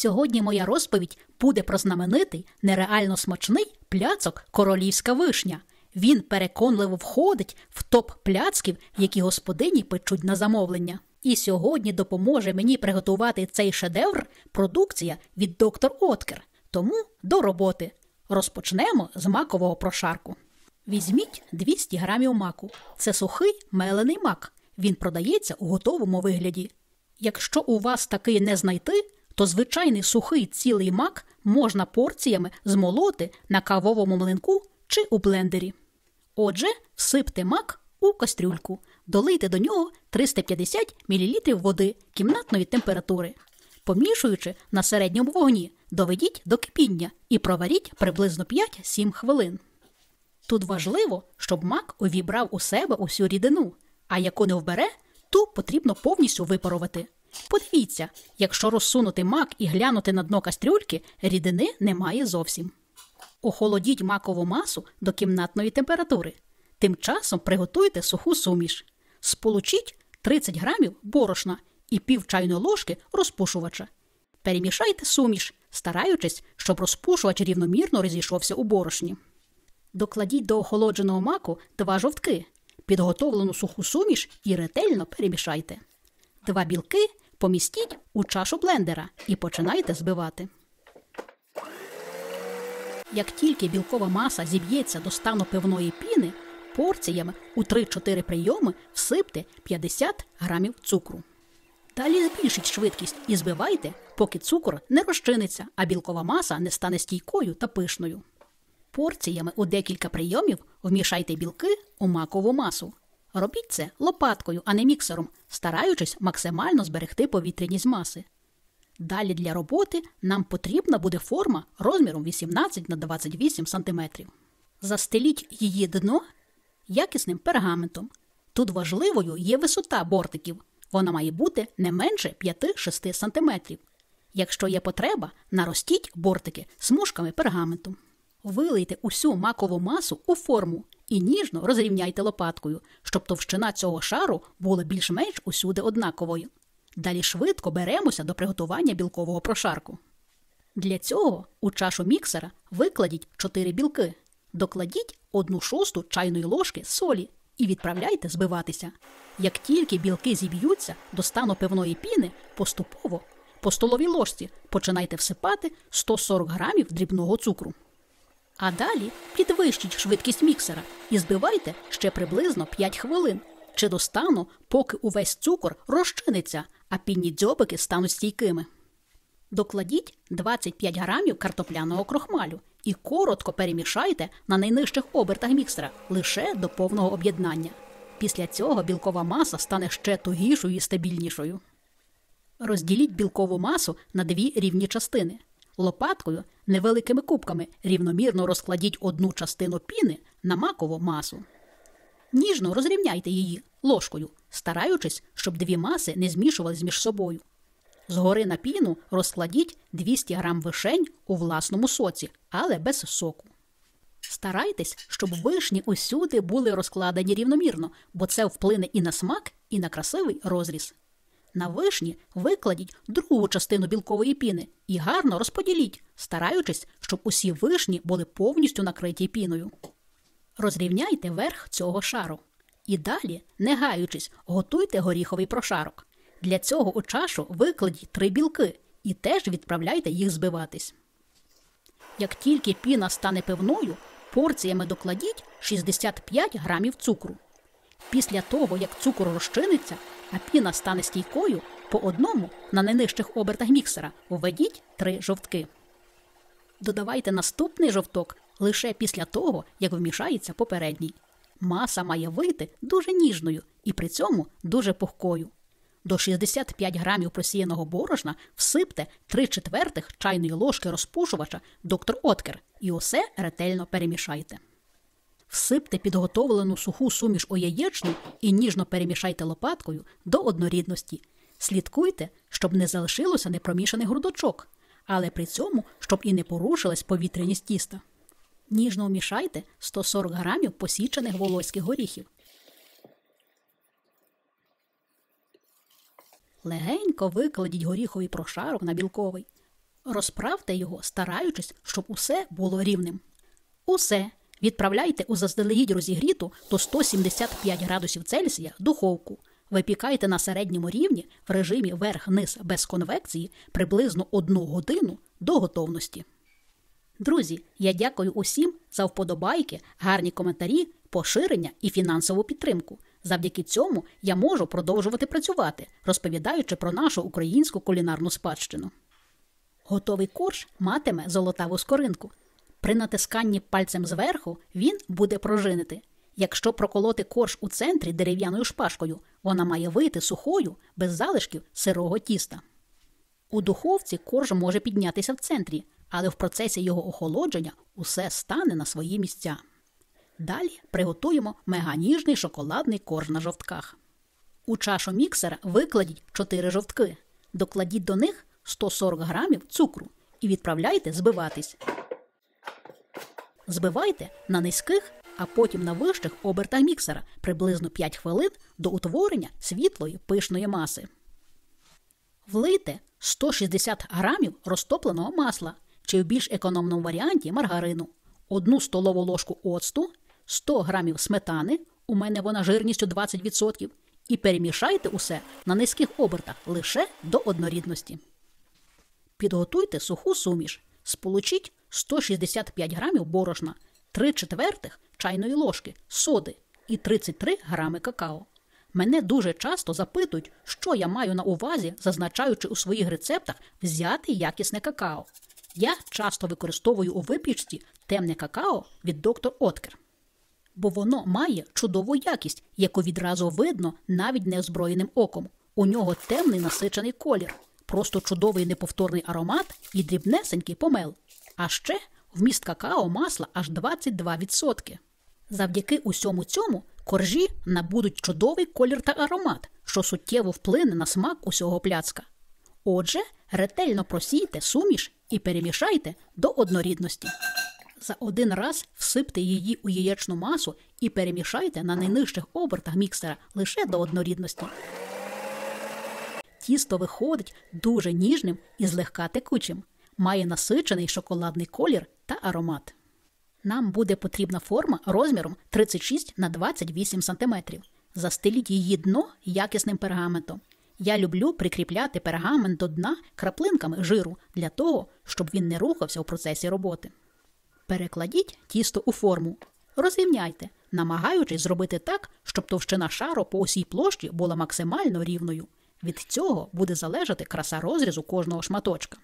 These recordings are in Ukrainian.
Сьогодні моя розповідь буде про знаменитий, нереально смачний пляцок «Королівська вишня». Він переконливо входить в топ пляцків, які господині печуть на замовлення. І сьогодні допоможе мені приготувати цей шедевр продукція від доктор Откер. Тому до роботи. Розпочнемо з макового прошарку. Візьміть 200 грамів маку. Це сухий мелений мак. Він продається у готовому вигляді. Якщо у вас такий не знайти, то звичайний сухий цілий мак можна порціями змолоти на кавовому млинку чи у блендері. Отже, всипте мак у кастрюльку. Долийте до нього 350 мл води кімнатної температури. Помішуючи на середньому вогні, доведіть до кипіння і проваріть приблизно 5-7 хвилин. Тут важливо, щоб мак увібрав у себе усю рідину, а яку не вбере, ту потрібно повністю випарувати. Подивіться, якщо розсунути мак і глянути на дно кастрюльки, рідини немає зовсім. Охолодіть макову масу до кімнатної температури. Тим часом приготуйте суху суміш. Сполучіть 30 грамів борошна і пів чайної ложки розпушувача. Перемішайте суміш, стараючись, щоб розпушувач рівномірно розійшовся у борошні. Докладіть до охолодженого маку 2 жовтки, підготовлену суху суміш і ретельно перемішайте. 2 білки помістіть у чашу блендера і починайте збивати. Як тільки білкова маса зіб'ється до стану пивної піни, порціями у 3-4 прийоми всипте 50 грамів цукру. Далі збільшіть швидкість і збивайте, поки цукор не розчиниться, а білкова маса не стане стійкою та пишною. Порціями у декілька прийомів вмішайте білки у макову масу. Робіть це лопаткою, а не міксером, стараючись максимально зберегти повітряність маси. Далі для роботи нам потрібна буде форма розміром 18 на 28 см. Застеліть її дно якісним пергаментом. Тут важливою є висота бортиків. Вона має бути не менше 5-6 см. Якщо є потреба, наростіть бортики смужками пергаменту. Вилийте усю макову масу у форму і ніжно розрівняйте лопаткою, щоб товщина цього шару була більш-менш усюди однаковою. Далі швидко беремося до приготування білкового прошарку. Для цього у чашу міксера викладіть 4 білки. Докладіть 1/6 чайної ложки солі і відправляйте збиватися. Як тільки білки зіб'ються до стану пивної піни, поступово по столовій ложці починайте всипати 140 грамів дрібного цукру. А далі підвищіть швидкість міксера і збивайте ще приблизно 5 хвилин, чи до стану, поки увесь цукор розчиниться, а пінні дзьобики стануть стійкими. Докладіть 25 грамів картопляного крохмалю і коротко перемішайте на найнижчих обертах міксера лише до повного об'єднання. Після цього білкова маса стане ще тугішою і стабільнішою. Розділіть білкову масу на 2 рівні частини. Лопаткою невеликими кубками рівномірно розкладіть 1 частину піни на макову масу. Ніжно розрівняйте її ложкою, стараючись, щоб 2 маси не змішувались між собою. Згори на піну розкладіть 200 грам вишень у власному соці, але без соку. Старайтесь, щоб вишні усюди були розкладені рівномірно, бо це вплине і на смак, і на красивий розріз. На вишні викладіть другу частину білкової піни і гарно розподіліть, стараючись, щоб усі вишні були повністю накриті піною. Розрівняйте верх цього шару. І далі, не гаючись, готуйте горіховий прошарок. Для цього у чашу викладіть 3 білки і теж відправляйте їх збиватись. Як тільки піна стане пивною, порціями докладіть 65 грамів цукру. Після того, як цукор розчиниться, а піна стане стійкою, по одному на найнижчих обертах міксера введіть 3 жовтки. Додавайте наступний жовток лише після того, як вмішається попередній. Маса має вийти дуже ніжною і при цьому дуже пухкою. До 65 грамів просіяного борошна всипте 3/4 чайної ложки розпушувача доктор Откер і усе ретельно перемішайте. Всипте підготовлену суху суміш у яєчню і ніжно перемішайте лопаткою до однорідності. Слідкуйте, щоб не залишилося непромішаний грудочок, але при цьому, щоб і не порушилась повітряність тіста. Ніжно вмішайте 140 грамів посічених волоських горіхів. Легенько викладіть горіховий прошарок на білковий. Розправте його, стараючись, щоб усе було рівним. Усе відправляйте у заздалегідь розігріту до 175 градусів Цельсія духовку. Випікайте на середньому рівні в режимі верх-низ без конвекції приблизно 1 годину до готовності. Друзі, я дякую усім за вподобайки, гарні коментарі, поширення і фінансову підтримку. Завдяки цьому я можу продовжувати працювати, розповідаючи про нашу українську кулінарну спадщину. Готовий корж матиме золотаву скоринку. При натисканні пальцем зверху він буде пружинити. Якщо проколоти корж у центрі дерев'яною шпажкою, вона має вийти сухою, без залишків сирого тіста. У духовці корж може піднятися в центрі, але в процесі його охолодження усе стане на свої місця. Далі приготуємо меганіжний шоколадний корж на жовтках. У чашу міксера викладіть 4 жовтки. Докладіть до них 140 грамів цукру і відправляйте збиватись. Збивайте на низьких, а потім на вищих обертах міксера приблизно 5 хвилин до утворення світлої пишної маси. Влийте 160 грамів розтопленого масла, чи в більш економному варіанті маргарину, 1 столову ложку оцту, 100 грамів сметани, у мене вона жирністю 20%, і перемішайте усе на низьких обертах лише до однорідності. Підготуйте суху суміш. Сполучіть 165 грамів борошна, 3/4 чайної ложки соди і 33 грами какао. Мене дуже часто запитують, що я маю на увазі, зазначаючи у своїх рецептах взяти якісне какао. Я часто використовую у випічці темне какао від Dr. Oetker, бо воно має чудову якість, яку відразу видно навіть неозброєним оком. У нього темний насичений колір, просто чудовий неповторний аромат і дрібнесенький помел. А ще вміст какао масла аж 22%. Завдяки усьому цьому коржі набудуть чудовий колір та аромат, що суттєво вплине на смак усього пляцка. Отже, ретельно просійте суміш і перемішайте до однорідності. За один раз всипте її у яєчну масу і перемішайте на найнижчих обертах міксера лише до однорідності. Тісто виходить дуже ніжним і злегка текучим. Має насичений шоколадний колір та аромат. Нам буде потрібна форма розміром 36 на 28 см. Застеліть її дно якісним пергаментом. Я люблю прикріпляти пергамент до дна краплинками жиру для того, щоб він не рухався у процесі роботи. Перекладіть тісто у форму. Розрівняйте, намагаючись зробити так, щоб товщина шару по усій площі була максимально рівною. Від цього буде залежати краса розрізу кожного шматочка.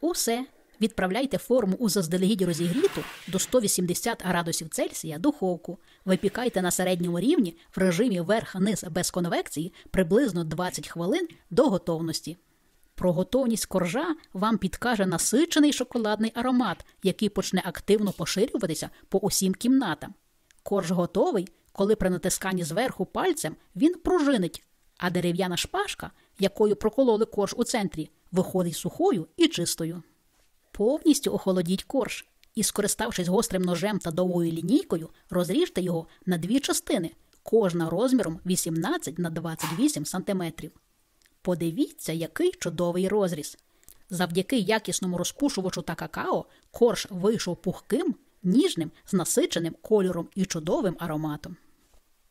Усе. Відправляйте форму у заздалегідь розігріту до 180 градусів Цельсія духовку. Випікайте на середньому рівні в режимі верх-низ без конвекції приблизно 20 хвилин до готовності. Про готовність коржа вам підкаже насичений шоколадний аромат, який почне активно поширюватися по усім кімнатам. Корж готовий, коли при натисканні зверху пальцем він пружинить, а дерев'яна шпажка, якою прокололи корж у центрі, виходить сухою і чистою. Повністю охолодіть корж і, скориставшись гострим ножем та довгою лінійкою, розріжте його на 2 частини, кожна розміром 18 на 28 см. Подивіться, який чудовий розріз. Завдяки якісному розпушувачу та какао корж вийшов пухким, ніжним, з насиченим кольором і чудовим ароматом.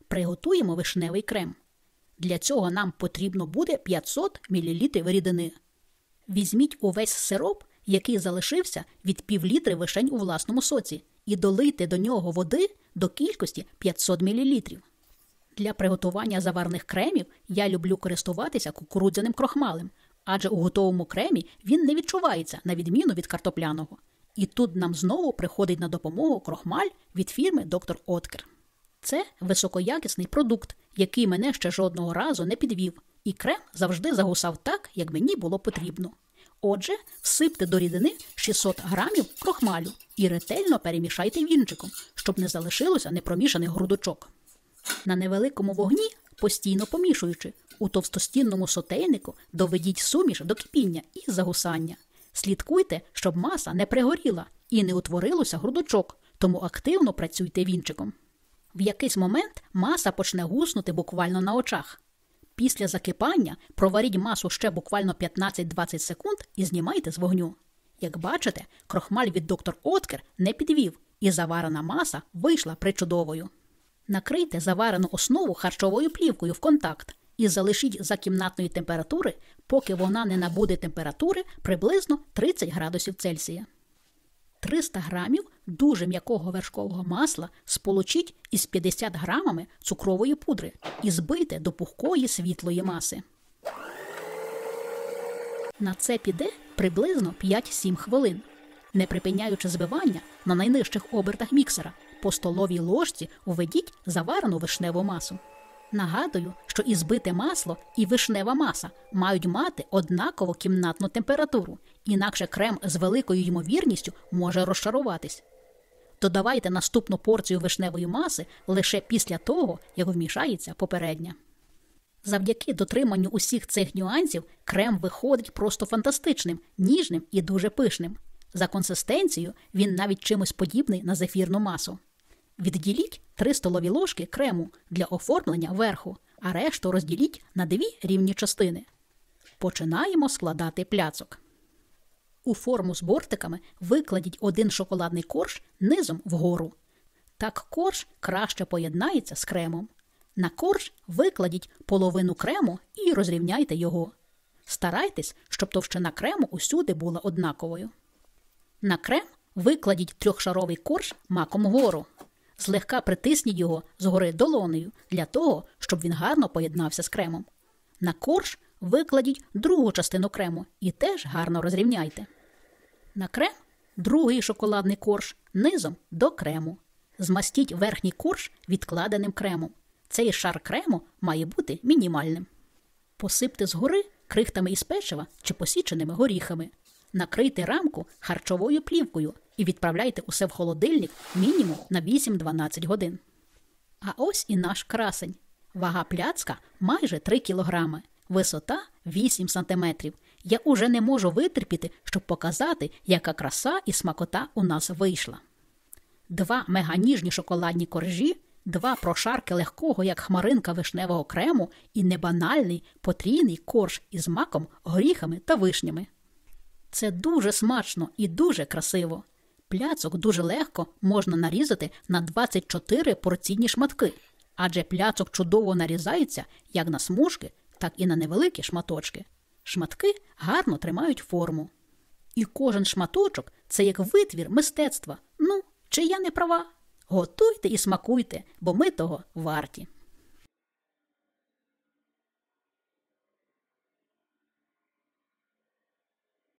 Приготуємо вишневий крем. Для цього нам потрібно буде 500 мл рідини. Візьміть увесь сироп, який залишився від пів-літри вишень у власному соці, і долийте до нього води до кількості 500 мл. Для приготування заварних кремів я люблю користуватися кукурудзяним крохмалем, адже у готовому кремі він не відчувається, на відміну від картопляного. І тут нам знову приходить на допомогу крохмаль від фірми Dr. Oetker. Це високоякісний продукт, який мене ще жодного разу не підвів, і крем завжди загусав так, як мені було потрібно. Отже, всипте до рідини 600 грамів крохмалю і ретельно перемішайте вінчиком, щоб не залишилося непромішаних грудочок. На невеликому вогні, постійно помішуючи, у товстостінному сотейнику доведіть суміш до кипіння і загусання. Слідкуйте, щоб маса не пригоріла і не утворилося грудочок, тому активно працюйте вінчиком. В якийсь момент маса почне гуснути буквально на очах. Після закипання проваріть масу ще буквально 15-20 секунд і знімайте з вогню. Як бачите, крохмаль від доктор Откер не підвів, і заварена маса вийшла причудовою. Накрийте заварену основу харчовою плівкою в контакт і залишіть за кімнатної температури, поки вона не набуде температури приблизно 30 градусів Цельсія. 300 грамів дуже м'якого вершкового масла сполучіть із 50 грамами цукрової пудри і збийте до пухкої світлої маси. На це піде приблизно 5-7 хвилин. Не припиняючи збивання на найнижчих обертах міксера, по столовій ложці введіть заварену вишневу масу. Нагадую, що і збите масло, і вишнева маса мають мати однакову кімнатну температуру, інакше крем з великою ймовірністю може розшаруватись. Додавайте наступну порцію вишневої маси лише після того, як вмішається попередня. Завдяки дотриманню усіх цих нюансів крем виходить просто фантастичним, ніжним і дуже пишним. За консистенцією він навіть чимось подібний на зефірну масу. Відділіть 3 столові ложки крему для оформлення верху, а решту розділіть на 2 рівні частини. Починаємо складати пляцок. У форму з бортиками викладіть 1 шоколадний корж низом вгору. Так корж краще поєднається з кремом. На корж викладіть половину крему і розрівняйте його. Старайтесь, щоб товщина крему усюди була однаковою. На крем викладіть 3-шаровий корж маком вгору. Злегка притисніть його згори долонею для того, щоб він гарно поєднався з кремом. На корж викладіть другу частину крему і теж гарно розрівняйте. На крем другий шоколадний корж низом до крему. Змастіть верхній корж відкладеним кремом. Цей шар крему має бути мінімальним. Посипте згори крихтами із печива чи посіченими горіхами. Накрийте рамку харчовою плівкою і відправляйте усе в холодильник мінімум на 8-12 годин. А ось і наш красень. Вага пляцка майже 3 кілограми, висота 8 сантиметрів. Я уже не можу витерпіти, щоб показати, яка краса і смакота у нас вийшла. 2 меганіжні шоколадні коржі, 2 прошарки легкого, як хмаринка вишневого крему і небанальний потрійний корж із маком, горіхами та вишнями. Це дуже смачно і дуже красиво. Пляцок дуже легко можна нарізати на 24 порційні шматки, адже пляцок чудово нарізається як на смужки, так і на невеликі шматочки. Шматки гарно тримають форму. І кожен шматочок – це як витвір мистецтва. Ну, чи я не права? Готуйте і смакуйте, бо ми того варті.